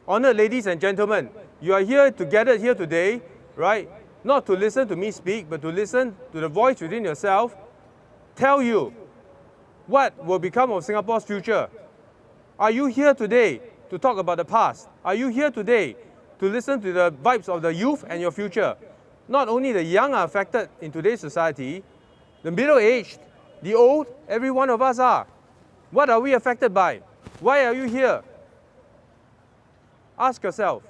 Honored ladies and gentlemen, you are here gathered here today, right? Not to listen to me speak, but to listen to the voice within yourself tell you what will become of Singapore's future. Are you here today to talk about the past? Are you here today to listen to the vibes of the youth and your future? Not only the young are affected in today's society, the middle-aged, the old, every one of us are. What are we affected by? Why are you here? Ask yourself.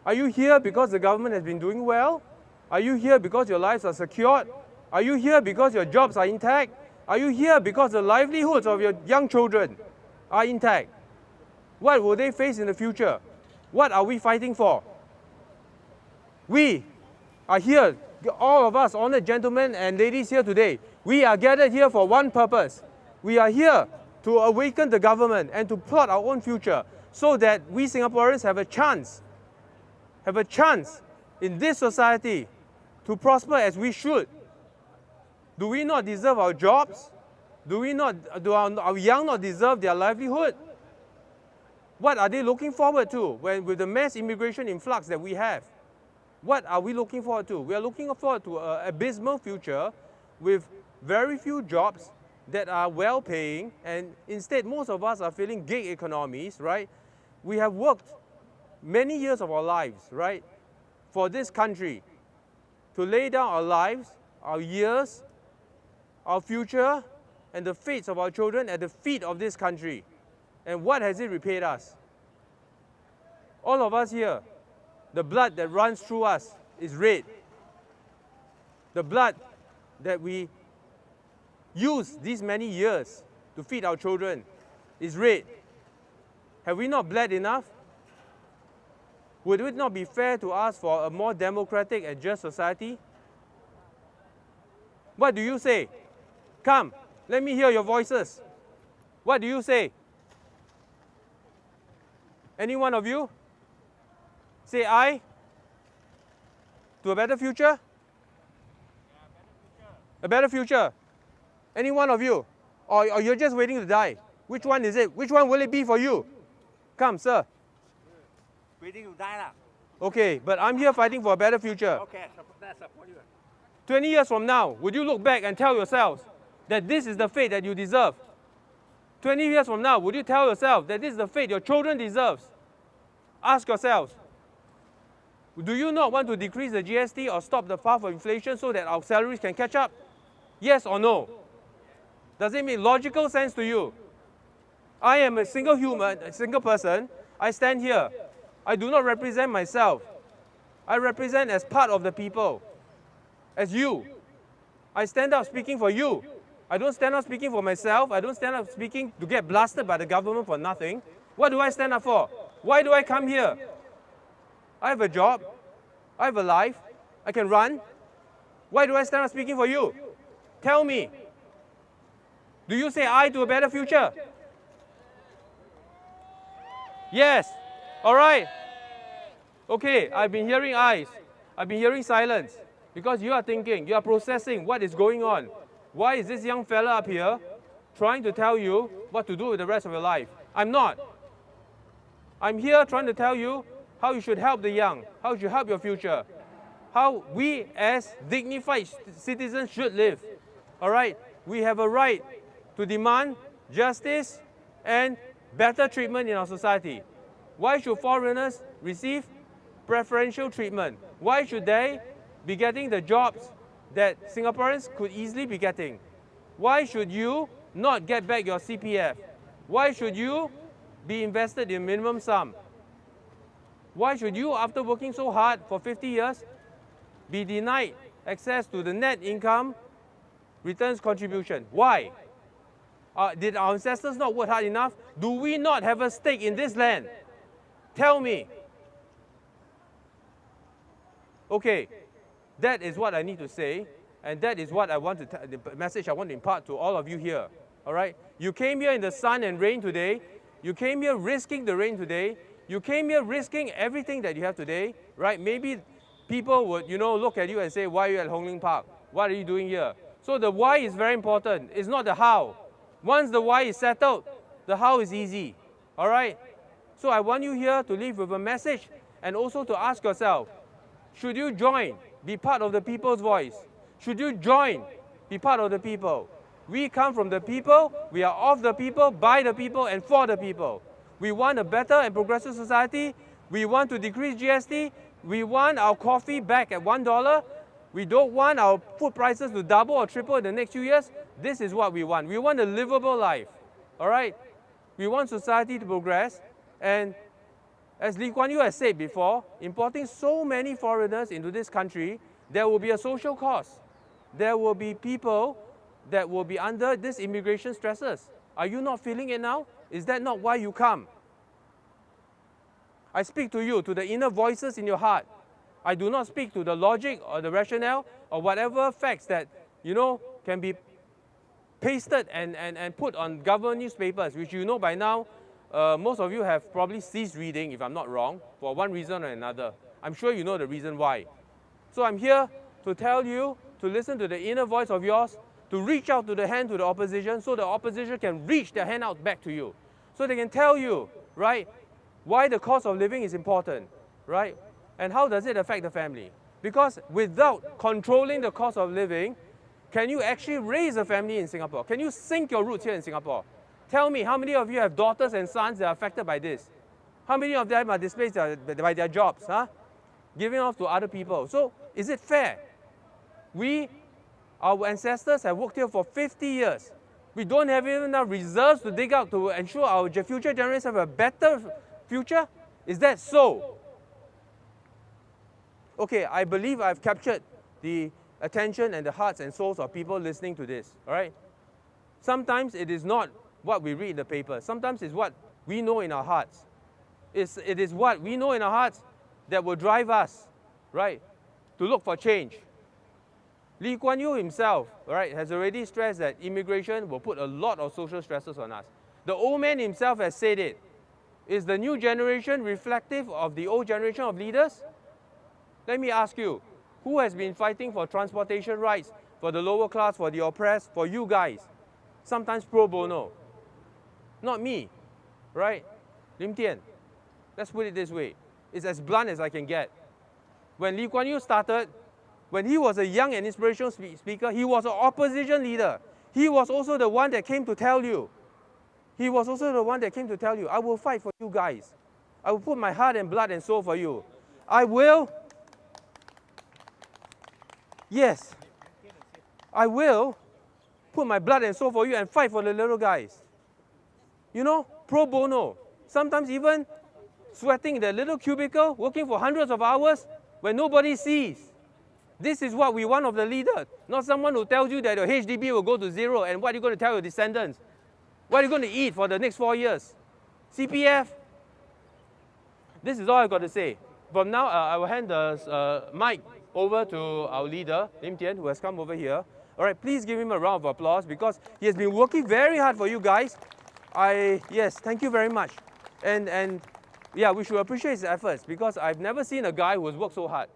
Are you here because the government has been doing well? Are you here because your lives are secured? Are you here because your jobs are intact? Are you here because the livelihoods of your young children are intact? What will they face in the future? What are we fighting for? We are here, all of us, honored gentlemen and ladies here today. We are gathered here for one purpose. We are here to awaken the government and to plot our own future so that we Singaporeans have a chance in this society to prosper as we should. Do we not deserve our jobs? Do our young not deserve their livelihood? What are they looking forward to with the mass immigration influx that we have? What are we looking forward to? We are looking forward to an abysmal future with very few jobs that are well-paying, and instead most of us are feeling gig economies, right? We have worked many years of our lives, right, for this country to lay down our lives, our years, our future, and the fates of our children at the feet of this country. And what has it repaid us? All of us here, the blood that runs through us is red. The blood that we use these many years to feed our children is red. Have we not bled enough? Would it not be fair to ask for a more democratic and just society? What do you say? Come, let me hear your voices. What do you say? Any one of you? Say aye to a better future? A better future. Any one of you? Or you're just waiting to die? Which one is it? Which one will it be for you? Come, sir. Waiting to die lah. Okay, but I'm here fighting for a better future. Okay, support you. 20 years from now, would you look back and tell yourselves that this is the fate that you deserve? 20 years from now, would you tell yourself that this is the fate your children deserves? Ask yourselves, do you not want to decrease the GST or stop the path of inflation so that our salaries can catch up? Yes or no? Does it make logical sense to you? I am a single human, a single person. I stand here. I do not represent myself. I represent as part of the people, as you. I stand up speaking for you. I don't stand up speaking for myself. I don't stand up speaking to get blasted by the government for nothing. What do I stand up for? Why do I come here? I have a job. I have a life. I can run. Why do I stand up speaking for you? Tell me. Do you say aye to a better future? Yes. All right. Okay, I've been hearing ayes. I've been hearing silence. Because you are thinking, you are processing what is going on. Why is this young fella up here trying to tell you what to do with the rest of your life? I'm not. I'm here trying to tell you how you should help the young, how you should help your future, how we as dignified citizens should live. All right? We have a right to demand justice and better treatment in our society. Why should foreigners receive preferential treatment? Why should they be getting the jobs that Singaporeans could easily be getting? Why should you not get back your CPF? Why should you be invested in minimum sum? Why should you, after working so hard for 50 years, be denied access to the net income returns contribution? Why? Did our ancestors not work hard enough? Do we not have a stake in this land? Tell me. Okay, that is what I need to say, and that is what I want to the message I want to impart to all of you here. All right? You came here in the sun and rain today. You came here risking the rain today. You came here risking everything that you have today, right? Maybe people would, look at you and say, why are you at Hong Lim Park? What are you doing here? So the why is very important. It's not the how. Once the why is settled, the how is easy. All right? So I want you here to leave with a message and also to ask yourself, should you join, be part of the people's voice? Should you join, be part of the people? We come from the people, we are of the people, by the people, and for the people. We want a better and progressive society. We want to decrease GST. We want our coffee back at $1. We don't want our food prices to double or triple in the next few years. This is what we want. We want a livable life, all right? We want society to progress. And as Lee Kuan Yew has said before, importing so many foreigners into this country, there will be a social cost. There will be people that will be under this immigration stresses. Are you not feeling it now? Is that not why you come? I speak to you, to the inner voices in your heart. I do not speak to the logic or the rationale or whatever facts that, can be pasted and put on government newspapers, which you know by now, most of you have probably ceased reading, if I'm not wrong, for one reason or another. I'm sure you know the reason why. So I'm here to tell you to listen to the inner voice of yours, to reach out to the hand to the opposition so the opposition can reach their hand out back to you. So they can tell you, right, why the cost of living is important, right? And how does it affect the family? Because without controlling the cost of living, can you actually raise a family in Singapore? Can you sink your roots here in Singapore? Tell me, how many of you have daughters and sons that are affected by this? How many of them are displaced by their jobs, giving off to other people? So, is it fair? Our ancestors have worked here for 50 years. We don't have even enough reserves to dig out to ensure our future generations have a better future? Is that so? Okay, I believe I've captured the attention and the hearts and souls of people listening to this, all right? Sometimes it is not what we read in the paper. Sometimes it's what we know in our hearts. It is what we know in our hearts that will drive us, right, to look for change. Lee Kuan Yew himself, right, has already stressed that immigration will put a lot of social stresses on us. The old man himself has said it. Is the new generation reflective of the old generation of leaders? Let me ask you, who has been fighting for transportation rights, for the lower class, for the oppressed, for you guys? Sometimes pro bono. Not me, right? Lim Tian. Let's put it this way. It's as blunt as I can get. When Lee Kuan Yew started, when he was a young and inspirational speaker, he was an opposition leader. He was also the one that came to tell you. I will fight for you guys. I will put my heart and blood and soul for you. I will put my blood and soul for you and fight for the little guys. Pro bono. Sometimes even sweating in the little cubicle, working for hundreds of hours when nobody sees. This is what we want of the leader, not someone who tells you that your HDB will go to zero and what are you going to tell your descendants? What are you going to eat for the next 4 years? CPF? This is all I've got to say. From now, I will hand the mic over to our leader, Lim Tian, who has come over here. All right, please give him a round of applause because he has been working very hard for you guys. Yes, thank you very much. And yeah, we should appreciate his efforts because I've never seen a guy who has worked so hard.